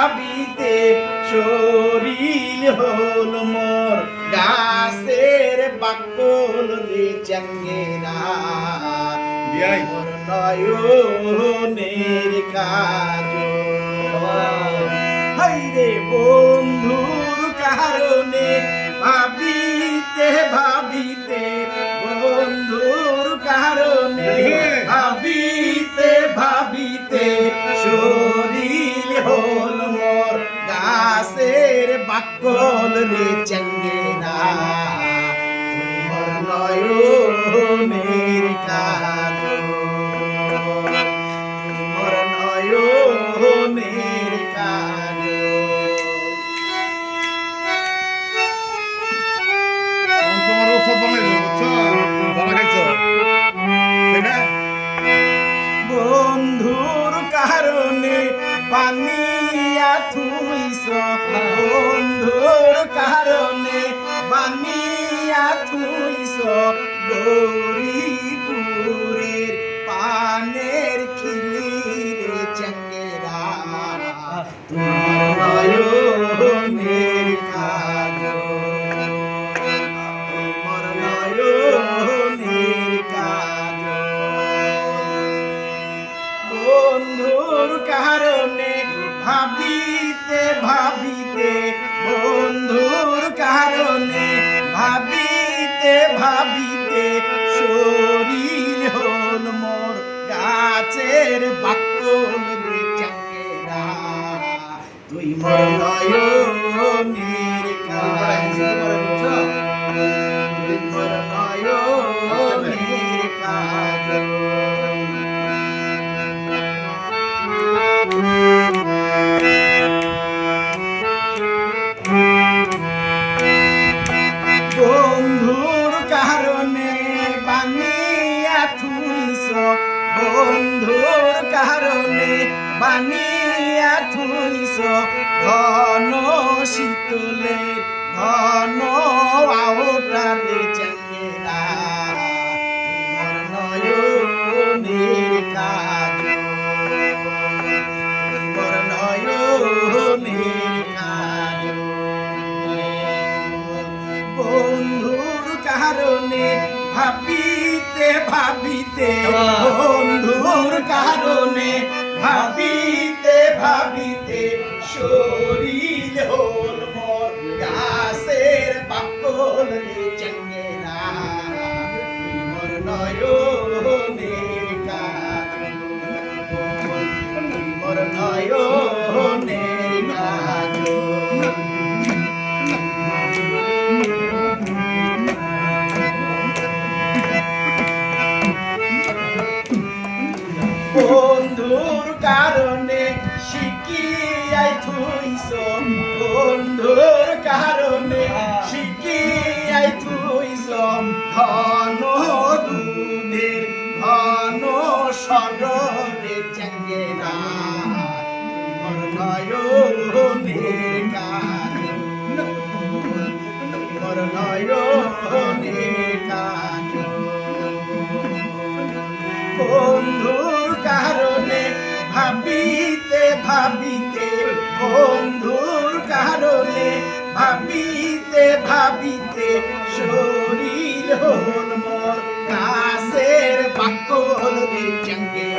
ভাবিতে শরীর হল মোর গাছের বাকল রে চাঙ্গেরা মোর নয়নের কাজ হাইরে বন্ধুর কারণে ভাবিতে ভাবিতে বন্ধুর কারণে ভাবিতে ভাবিতে শরীর হল মোর গাছের বাকল রে চাঙ্গেরা তুই মোর নয়নের কাজ তুই মোর নয়নের কাজ তোমার ওষুধ বানাইলো বুঝছো ধরা খাইছো তাই না বন্ধুর কারণে বানিয়া থুইছ বন্ধুর কারণে বানিয়া থুইছ গৌরীপুরের পানের খিলিরে চাঙ্গেরা তোমার নয়নের কাজ তোমার নয়নের কাজ বন্ধুর কারণে ভাবিতে ভাবিতে বন্ধুর কারণে ভাবিতে ভাবিতে শরীর হল মোর গাছের বাকল রে চাঙ্গেরা তুই মোর নয়নের কাজ তুই মোর নয়নের কাজ বন্ধুর কারণে বানিয়া থুইছ বন্ধুর কারণে বানিয়া থুইছ ঘন শীতলের ঘন আওটারে চাঙ্গেরা তুই মোর নয়নের কাজ তুই মোর নয়নের কাজ বন্ধুর কারণে ভাবিতে ভাবিতে বন্ধুর কারণে ভাবিতে ভাবিতে শরীর হল মোর গাছের বাকল রে চাঙ্গেরা তুই মোর নয়নের কাজ তুই মোর নয়নের কাজ বন্ধুর কারণে শিখিয়াই থুইছ বন্ধুর কারণে শিখিয়াই থুইছ ঘন দুধের ঘন সররে চাঙ্গেরা তুই মোর নয়নের কাজ তুই মোর নয়নের কাজ বন্ধুর কারণে ভাবিতে ভাবিতে বন্ধুর কারণে ভাবিতে ভাবিতে শরীর হল মোর গাছের বাকল রে চাঙ্গেরা